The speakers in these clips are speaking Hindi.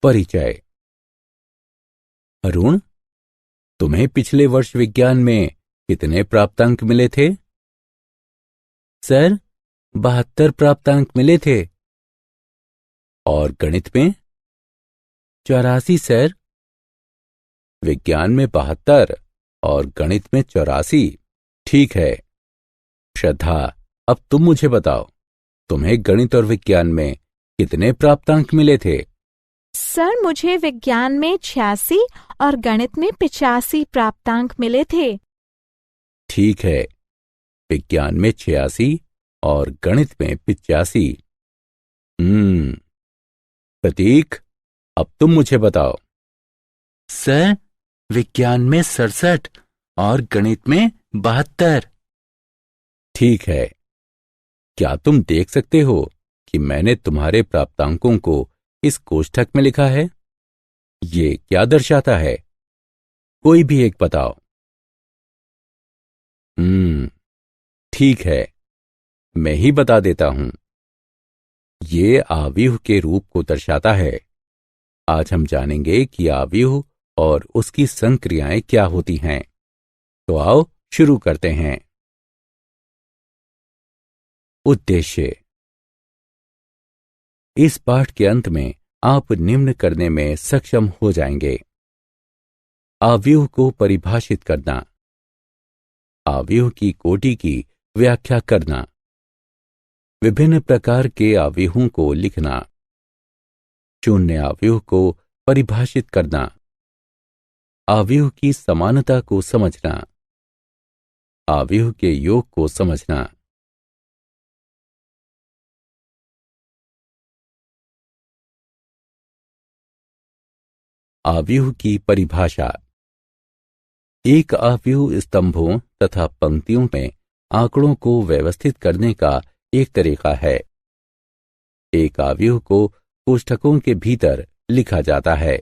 परिचय। अरुण, तुम्हें पिछले वर्ष विज्ञान में कितने प्राप्तांक मिले थे? सर, 72 प्राप्तांक मिले थे। और गणित में? 84 सर। विज्ञान में 72 और गणित में 84। ठीक है। श्रद्धा, अब तुम मुझे बताओ, तुम्हें गणित और विज्ञान में कितने प्राप्तांक मिले थे? सर, मुझे विज्ञान में 86 और गणित में 85 प्राप्तांक मिले थे। ठीक है, विज्ञान में 86 और गणित में 85। प्रतीक, अब तुम मुझे बताओ। सर, विज्ञान में 67 और गणित में 72। ठीक है। क्या तुम देख सकते हो कि मैंने तुम्हारे प्राप्तांकों को इस कोष्ठक में लिखा है? ये क्या दर्शाता है? कोई भी एक बताओ। ठीक है, मैं ही बता देता हूं। ये आव्यूह के रूप को दर्शाता है। आज हम जानेंगे कि आव्यूह और उसकी संक्रियाएं क्या होती हैं। तो आओ शुरू करते हैं। उद्देश्य। इस पाठ के अंत में आप निम्न करने में सक्षम हो जाएंगे। आव्यूह को परिभाषित करना, आव्यूह की कोटि की व्याख्या करना, विभिन्न प्रकार के आव्यूहों को लिखना, शून्य आव्यूह को परिभाषित करना, आव्यूह की समानता को समझना, आव्यूह के योग को समझना। आव्यूह की परिभाषा। एक आव्यूह स्तंभों तथा पंक्तियों में आंकड़ों को व्यवस्थित करने का एक तरीका है। एक आव्यूह को कोष्ठकों के भीतर लिखा जाता है।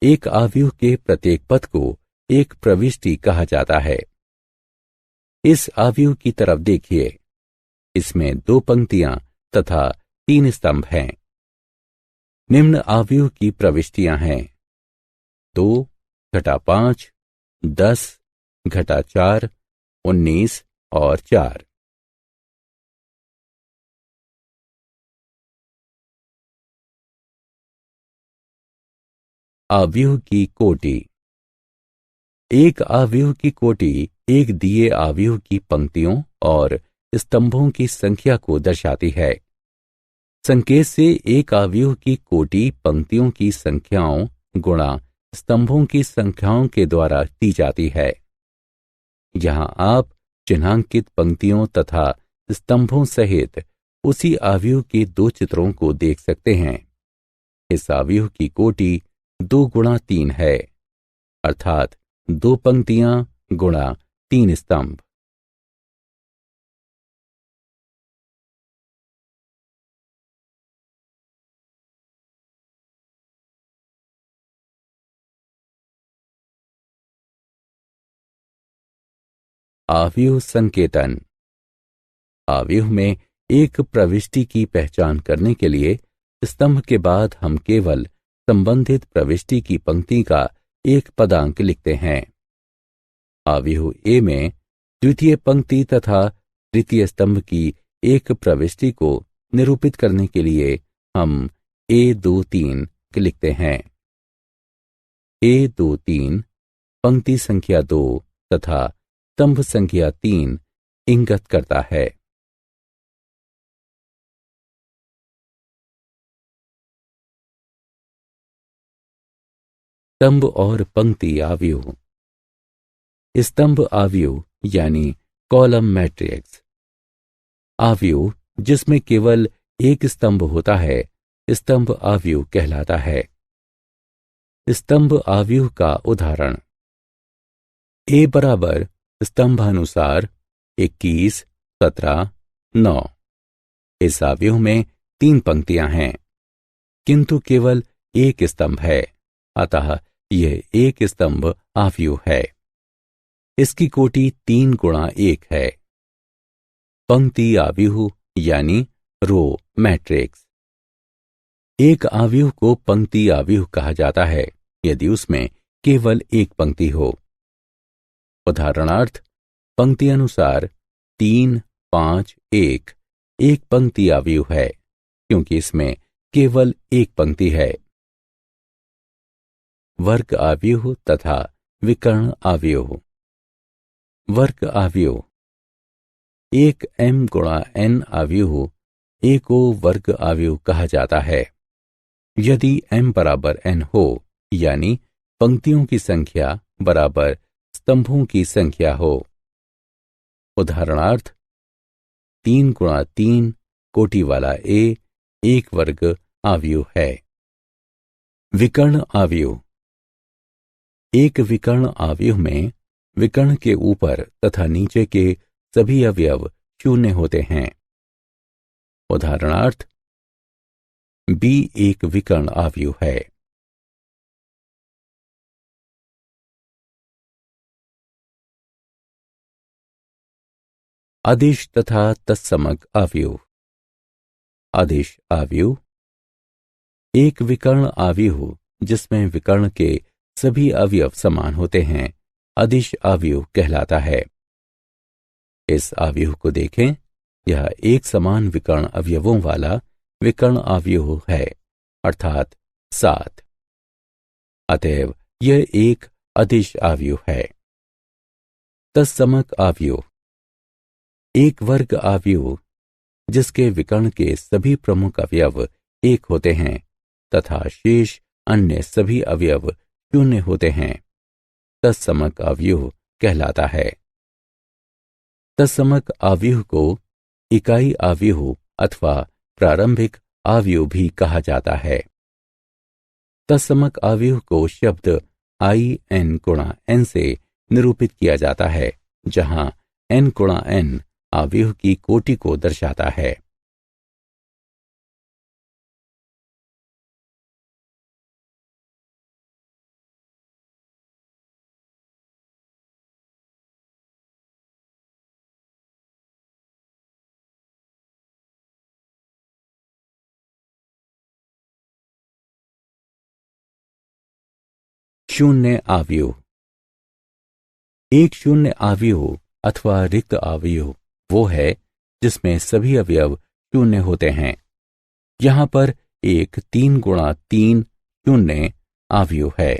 एक आव्यूह के प्रत्येक पद को एक प्रविष्टि कहा जाता है। इस आव्यूह की तरफ देखिए। इसमें 2 पंक्तियां तथा 3 स्तंभ हैं। निम्न आव्यूह की प्रविष्टियां हैं 2 घटा 5, 10 घटा 4, 19 और 4। आव्यूह की कोटि। एक आव्यूह की कोटि एक दिए आव्यूह की पंक्तियों और स्तंभों की संख्या को दर्शाती है। संकेत से एक आव्यूह की कोटि पंक्तियों की संख्याओं गुणा स्तंभों की संख्याओं के द्वारा दी जाती है। यहां आप चिन्हांकित पंक्तियों तथा स्तंभों सहित उसी आव्यूह के 2 चित्रों को देख सकते हैं। इस आव्यूह की कोटि 2 गुणा 3 है, अर्थात 2 पंक्तियां गुणा 3 स्तंभ। आव्यूह संकेतन। आव्यूह में एक प्रविष्टि की पहचान करने के लिए स्तंभ के बाद हम केवल संबंधित प्रविष्टि की पंक्ति का एक पदांक लिखते हैं। आव्यूह ए में द्वितीय पंक्ति तथा तृतीय स्तंभ की एक प्रविष्टि को निरूपित करने के लिए हम A23 लिखते हैं। A23 पंक्ति संख्या 2 तथा स्तंभ संख्या 3 इंगित करता है। स्तंभ और पंक्ति आव्यूह। स्तंभ आव्यूह यानी कॉलम मैट्रिक्स। आव्यूह जिसमें केवल एक स्तंभ होता है स्तंभ आव्यूह कहलाता है। स्तंभ आव्यूह का उदाहरण। ए बराबर स्तंभानुसार 21, 17, 9। इस आव्यूह में 3 पंक्तियां हैं, किंतु केवल एक स्तंभ है, अतः यह एक स्तंभ आव्यूह है। इसकी कोटि 3 गुणा 1 है। पंक्ति आव्यूह यानी रो मैट्रिक्स। एक आव्यूह को पंक्ति आव्यूह कहा जाता है यदि उसमें केवल एक पंक्ति हो। उदाहरणार्थ, पंक्ति अनुसार 3, 5, 1 एक पंक्ति आव्यूह है क्योंकि इसमें केवल एक पंक्ति है। वर्ग आव्यूह तथा विकर्ण आव्यूह। वर्ग आव्यूह। एक m गुणा n आव्यूह a को वर्ग आव्यूह कहा जाता है यदि m बराबर n हो, यानी पंक्तियों की संख्या बराबर स्तंभों की संख्या हो। उदाहरणार्थ, 3 गुणा 3 कोटि वाला a एक वर्ग आव्यूह है। विकर्ण आव्यूह। एक विकर्ण आव्यूह में विकर्ण के ऊपर तथा नीचे के सभी अवयव शून्य होते हैं। उदाहरणार्थ, b एक विकर्ण आव्यूह है। आदेश तथा तत्समक आव्यूह। आदेश आव्यूह। एक विकर्ण आव्यूह जिसमें विकर्ण के सभी अवयव समान होते हैं अदिश आव्यूह कहलाता है। इस आव्यूह को देखें, यह एक समान विकर्ण अवयवों वाला विकर्ण आव्यूह है, अर्थात 7। अतएव यह एक अदिश आव्यूह है। तत्समक आव्यूह। एक वर्ग आव्यूह जिसके विकर्ण के सभी प्रमुख अवयव एक होते हैं तथा शेष अन्य सभी अवयव शून्य होते हैं, तत्समक आव्यूह कहलाता है। तत्समक आव्यूह को इकाई आव्यूह अथवा प्रारंभिक आव्यूह भी कहा जाता है। तत्समक आव्यूह को शब्द in गुणा n से निरूपित किया जाता है, जहां n गुणा n आव्यूह की कोटि को दर्शाता है। शून्य आव्यूह। एक शून्य आव्यूह अथवा रिक्त आव्यूह वो है जिसमें सभी अवयव शून्य होते हैं। यहां पर एक 3 गुणा 3 शून्य आव्यूह है।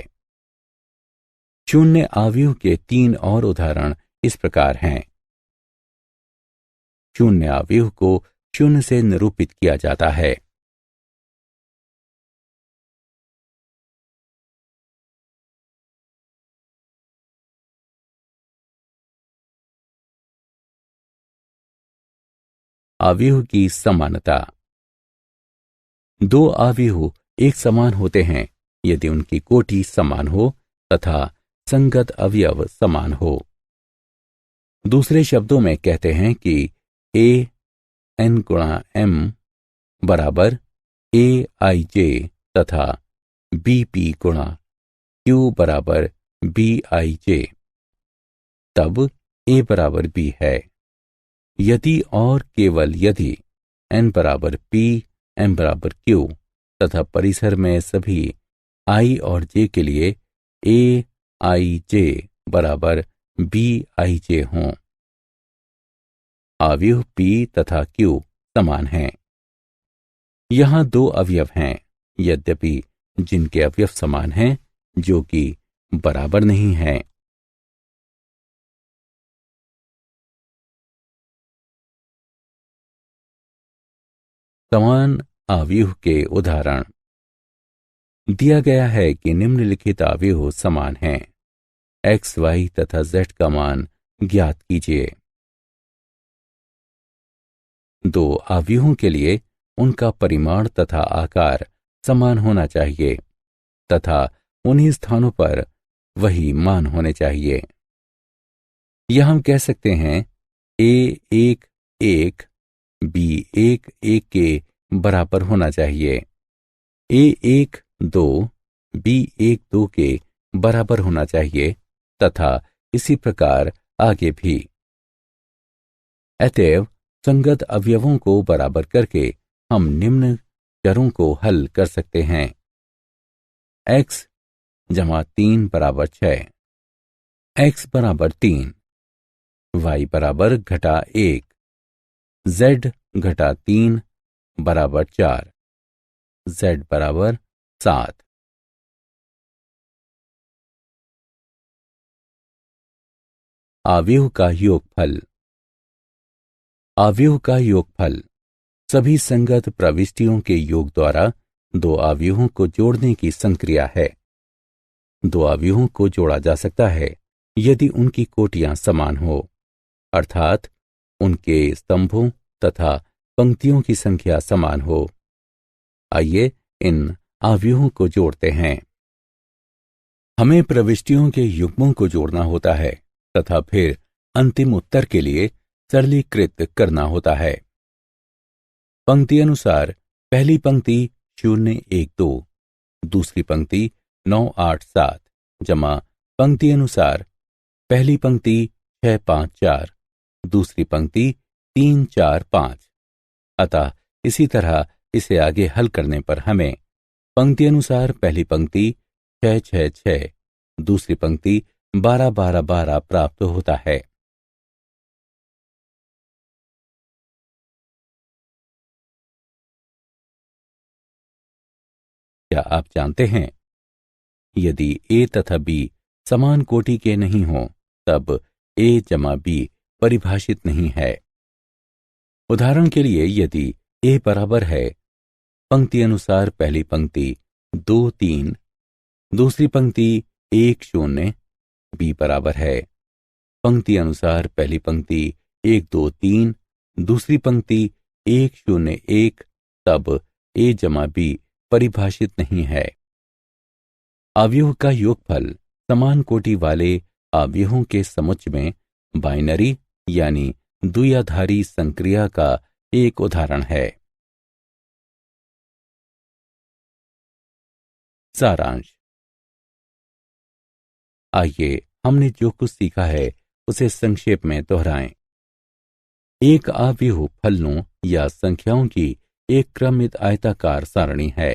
शून्य आव्यूह के 3 और उदाहरण इस प्रकार हैं। शून्य आव्यूह को शून्य से निरूपित किया जाता है। आव्यूह की समानता। दो आव्यूह एक समान होते हैं यदि उनकी कोटि समान हो तथा संगत अवयव समान हो। दूसरे शब्दों में कहते हैं कि a n गुणा m बराबर a i j तथा b p गुणा q बराबर b i j, तब a बराबर b है। यदि और केवल यदि n बराबर p, m बराबर q तथा परिसर में सभी i और j के लिए a i j बराबर b i j हों। आव्यूह p तथा q समान हैं। यहां दो अवयव हैं, यद्यपि जिनके अवयव समान हैं जो कि बराबर नहीं हैं। समान आव्यूह के उदाहरण। दिया गया है कि निम्नलिखित आव्यूह समान हैं। x, y तथा z का मान ज्ञात कीजिए। दो आव्यूहों के लिए उनका परिमाण तथा आकार समान होना चाहिए तथा उन्हीं स्थानों पर वही मान होने चाहिए। यह हम कह सकते हैं a1 1 b1 1 के बराबर होना चाहिए, a1 2 b1 2 के बराबर होना चाहिए तथा इसी प्रकार आगे भी। अतएव संगत अवयवों को बराबर करके हम निम्न चरों को हल कर सकते हैं। x जमा 3 बराबर 6, x बराबर 3, y बराबर घटा 1, z घटा 3 बराबर 4, z बराबर 7। आव्यूह का योगफल। आव्यूह का योगफल सभी संगत प्रविष्टियों के योग द्वारा दो आव्यूहों को जोड़ने की संक्रिया है। दो आव्यूहों को जोड़ा जा सकता है यदि उनकी कोटियां समान हो, अर्थात उनके स्तंभों तथा पंक्तियों की संख्या समान हो। आइए इन आव्यूहों को जोड़ते हैं। हमें प्रविष्टियों के युग्मों को जोड़ना होता है तथा फिर अंतिम उत्तर के लिए सरलीकृत करना होता है। पंक्ति अनुसार पहली पंक्ति 0 1 2, दूसरी पंक्ति 9 8 7 जमा पंक्ति अनुसार पहली पंक्ति 6 5 4, दूसरी पंक्ति 3 4 5। अतः इसी तरह इसे आगे हल करने पर हमें पंक्ति अनुसार पहली पंक्ति 6 6 6, दूसरी पंक्ति 12 12 12 प्राप्त होता है। क्या आप जानते हैं, यदि a तथा b समान कोटि के नहीं हों तब a जमा b परिभाषित नहीं है। उदाहरण के लिए यदि a बराबर है पंक्ति अनुसार पहली पंक्ति 2 3, दूसरी पंक्ति 1 0, b बराबर है पंक्ति अनुसार पहली पंक्ति 1 2 3, दूसरी पंक्ति 1 0 1, तब a जमा b परिभाषित नहीं है। आव्यूह का योगफल समान कोटि वाले आव्यूहों के समुच्चय में बाइनरी यानी द्विआधारी संक्रिया का एक उदाहरण है। सारांश। आइए हमने जो कुछ सीखा है उसे संक्षेप में दोहराएं। एक आव्यूह फलनों या संख्याओं की एक क्रमित आयताकार सारणी है।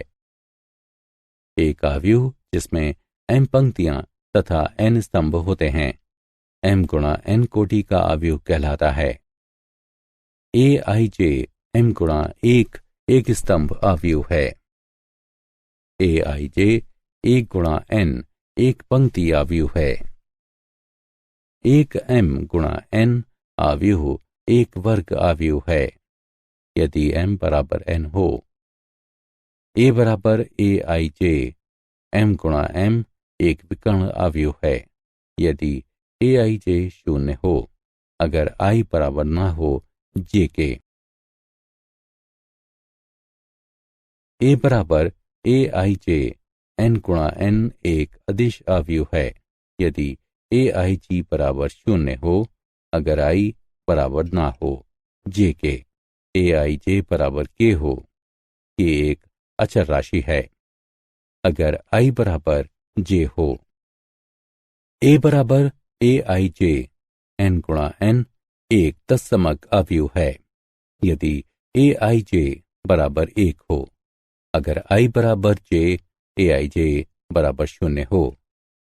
एक आव्यूह जिसमें m पंक्तियां तथा n स्तंभ होते हैं m गुणा n कोटि का आव्यूह कहलाता है। aij m गुणा एक स्तंभ आव्यूह है। aij 1 गुणा n एक पंक्ति आव्यूह है। एक m गुणा n आव्यूह एक वर्ग आव्यूह है यदि m बराबर n हो। a बराबर aij m गुणा m एक विकर्ण आव्यूह है यदि aij 0 हो, अगर i बराबर ना हो j के। a बराबर aij n गुणा n एक अदिश आव्यूह है यदि aij बराबर 0 हो, अगर i बराबर ना हो j के। aij बराबर k हो, k एक अचर राशि है अगर i बराबर j हो। a बराबर aij n गुणा n एक तत्समक आव्यूह है यदि aij बराबर 1 हो, अगर i बराबर j aij बराबर 0 हो,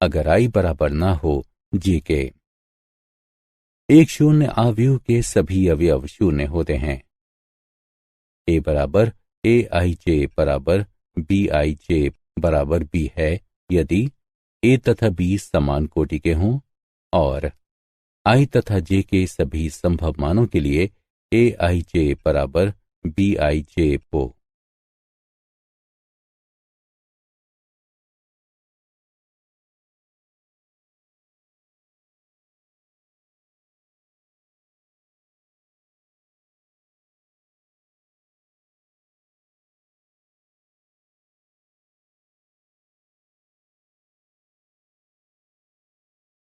अगर i बराबर ना हो j के। एक शून्य आव्यूह के सभी अवयव शून्य होते हैं। a बराबर aij बराबर bij बराबर b है यदि a तथा b समान कोटि के हों और i तथा j के सभी संभव मानों के लिए aij बराबर bij हो।